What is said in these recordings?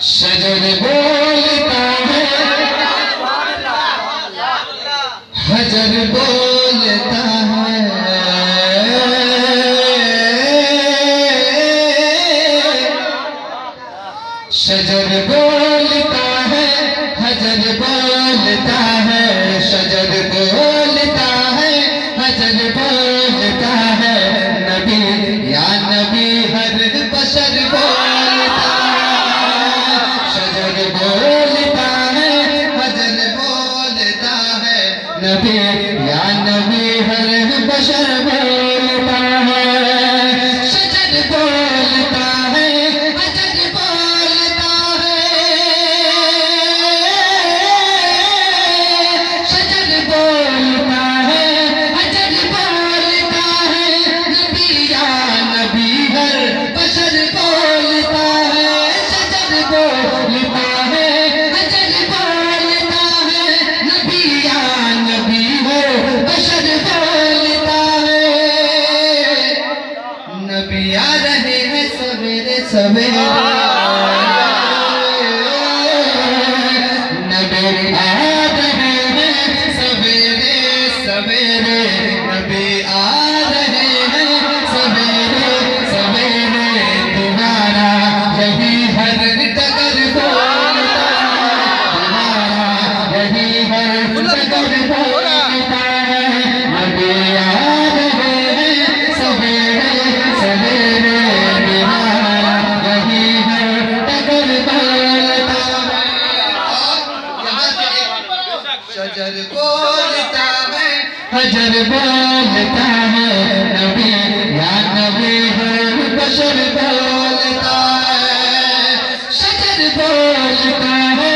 शजर बोलता है, हजर बोलता है, शजर बोलता है, हजर बोलता है, शजर बोलता है, हजर बोलता है, नबी या नबी हर बशर बोलता है, शजर बोलता है, हजर बोलता है, नबी या नबी हर बशर बोलता है, शजर बोलता है, हजर बोलता है, शजर बोलता है, हजर बोलता है, नबी या नबी हर बशर बोलता है, शजर बोलता है, हजर बोलता है, नबी या नबी हर बशर बोलता है, नबी आ रहे हैं सवेरे सवेरे, नबी आ रहे हैं सवेरे सवेरे, नबी आ रहे हैं सवेरे सवेरे, तुम्हारा यही हर डगर बोलता है, तुम्हारा यही हर डगर बोलता है, नबी आ रहे हैं सवेरे सवेरे, तुम्हारा यही हर डगर बोलता है। शजर बोलता है, हजर बोलता है, नबी या नबी हर बशर बोलता है, शजर बोलता है,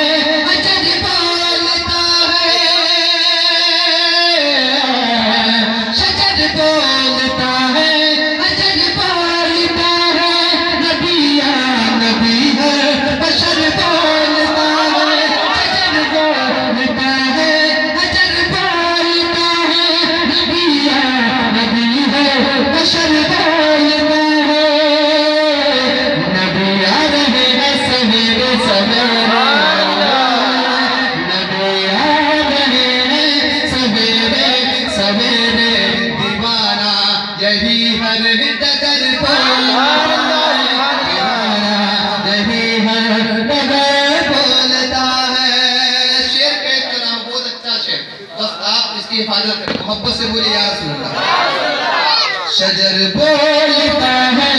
हजर बोलता है, शजर बोलता है, हजर बोलता है, नबी या नबी हर बशर बोलता है, शजर बोलता है, हजर बोलता है, नबी या नबी हर बशर बोलता है, नबी आ रहे हैं सवेरे सवेरे, नबी आ रहे हैं सवेरे सवेरे, दीवाना यही हर डगर बोलता है, दीवाना यही हर डगर बोलता है। शेर के तरह बहुत अच्छा शेर, बस आप इसकी हिफाजत करें, मोहब्बत से बोलिए या रसूल अल्लाह। शजर बोलता है,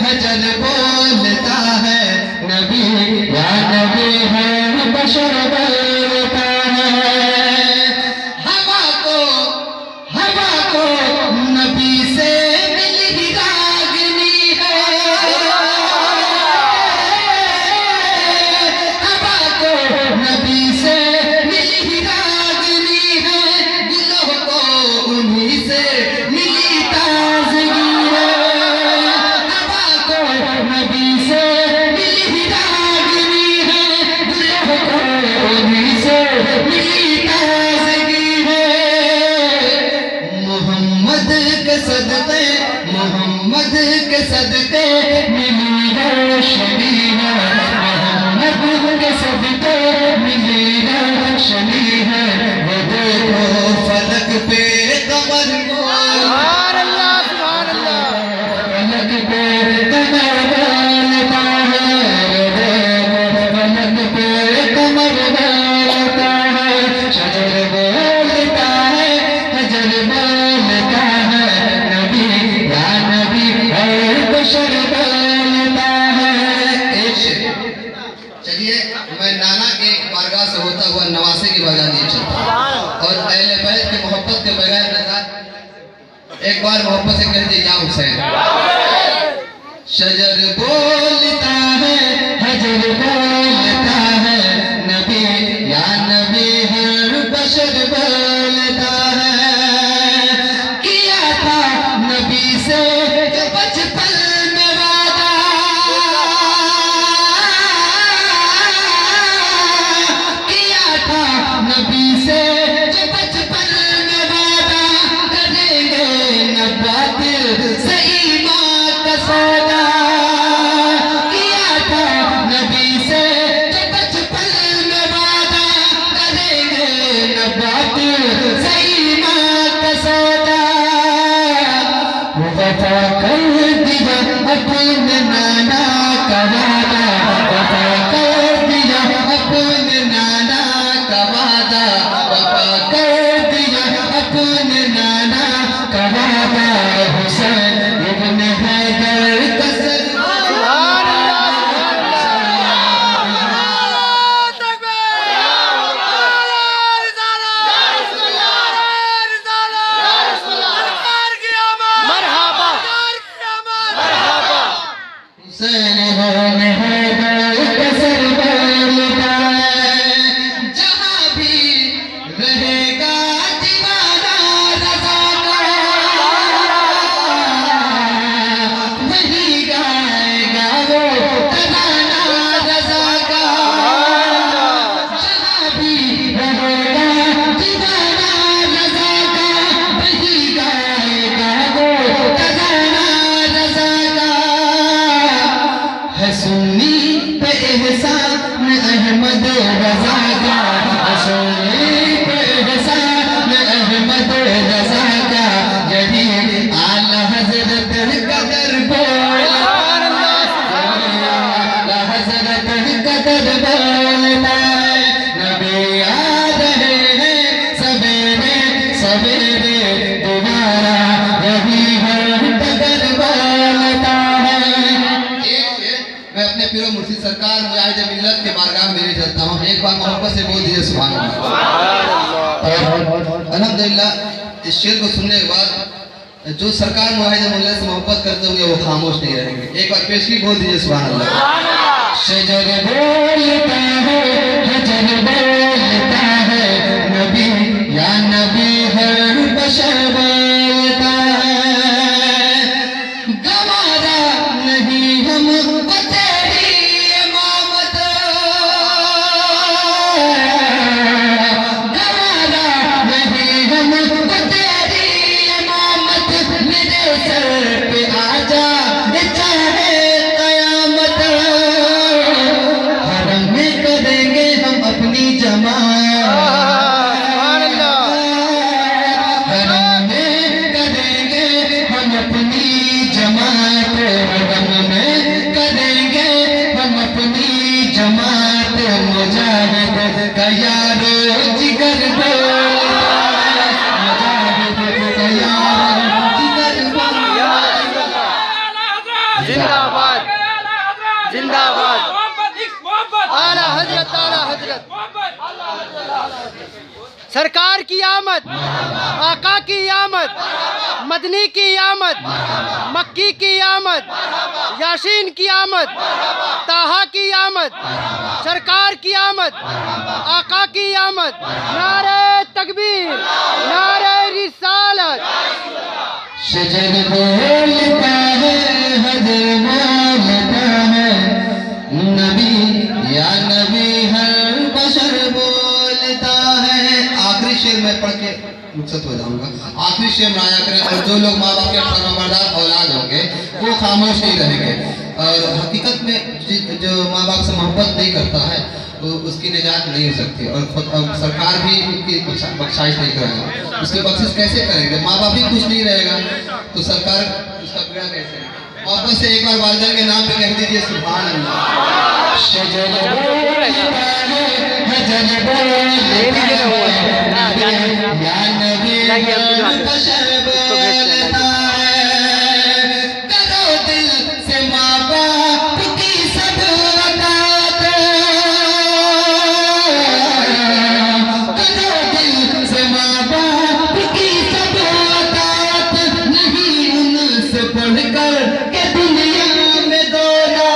हजर बोलता है, नबी या नबी हर बशर बोलता है, हवा को नबी से मिली रागनी है, हवा को नबी से मिली रागनी है, गुलों को उन्हीं से मिली ताज़गी है, हवा को नबी से मिली रागनी है, गुलों को उन्हीं से मिली ताज़गी है, मोहम्मद के सदके, मोहम्मद के सदके मिली रोशनी है, मोहम्मद के सदके मिली रोशनी है, वो देखो फलक पे कमर फलक पे कमर बोलता है, वो देखो फलक पे कमर बोलता है, शजर बोलता है, हजर बोलता है, नबी या नबी हर बशर बोलता है। एक शेर, चलिए मैं नाना के बारगाह से होता हुआ नवासे की बारगाह नहीं चलता, और अहले बैत की मोहब्बत के बगैर नजर एक बार मोहब्बत से कह दिया या हुसैन। शजर बोलता है, हजर बोलता है, नबी या नबी हर बशर बोलता है, किया था नबी से जो बचपन में वादा, किया था नबी से जो बचपन में वादा, करेंगे न बातिल से ईमान का सौदा, सुन्नी पे एहसान अहमद रजा का, सुन्नी पे एहसान अहमद रजा का, यही आला हजरत का दरबार, आला हजरत का दरबार। नबी आ रहे हैं सवेरे सवेरे दोबारा, यही हर दरबार है। मैं अपने पीरो मुर्शिद सरकार मुजाहिद मिल्लत के बारगाह में मेरे चलता हूँ। एक बार मोहब्बत से बोल दीजिए सुभान अल्लाह। अल्हम्दुलिल्लाह इस शेर को सुनने के बाद जो सरकार मुजाहिद मिल्लत से मोहब्बत करते होंगे वो खामोश नहीं रहेंगे। एक बार पेशगी बोल दीजिए सुभान अल्लाह। शजर बोलता है, हजर बोलता है, नबी या नबी हर बशर बोलता है। गवारा नहीं हमको तेरी इमामत, गवारा नहीं हमको तेरी इमामत, मेरे सर पे आजा चाहे कयामत। हरम में करेंगे हम अपनी जमात, हरम में करेंगे हम अपनी जमात, हरम में करेंगे हम अपनी जमात। मुजाहिद का यारो जिगर बोलता है, मुजाहिद का यारो जिगर बोलता है। जिंदाबाद जिंदाबाद आला हजरत आला हजरत। सरकार की आमद, आका की आमद, मदनी की आमद, मक्की की आमद, यासीन की आमद, ताहा की आमद, सरकार की आमद, आका की आमद। नारे तकबीर, नारे रिसालत। शजर बोलता है, हजर बोलता है, नबी या नबी हर बशर बोलता है। आखिरी शेर मैं पढ़ के रुखसत हो जाऊंगा। आखिरी शेर माया करें और जो लोग माँ बाप के फरमाबरदार औलाद होंगे वो खामोश नहीं रहेंगे। और हकीकत में जो माँ बाप से मोहब्बत नहीं करता है तो उसकी निजात नहीं हो सकती, और खुद सरकार भी उनकी बख्शाइश नहीं करेगा। उसकी बख्शिश कैसे करेंगे? माँ बाप ही कुछ नहीं रहेगा तो सरकार उसका पीड़ा कैसे? वापस से एक बार वालिदैन के नाम पे कह दीजिए सुभान अल्लाह। शजर बोलता है, हजर बोलता है, या नबी हर बशर बोलता है। करो दिल से माँ बाप की सब अतात, करो दिल से माँ बाप की सब अतात, नहीं उनसे पढ़कर के दुनिया में दौड़ा।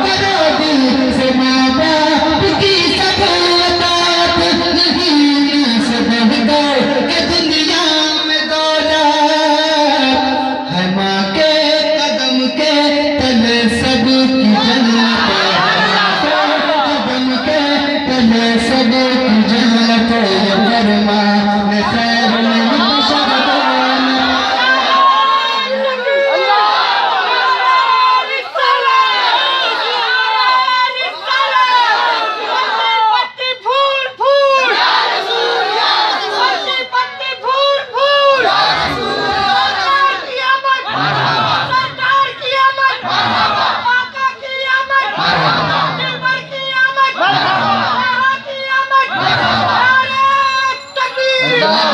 करो दिल से माँ बाप की सब अतात, नहीं उनसे पढ़कर के दुनिया में दौड़ा। है माँ के कदम के तले सबकी जन्नत, कदम के तले सबकी जन्नत। ये फरमान खैर नहीं शरदान। सरकार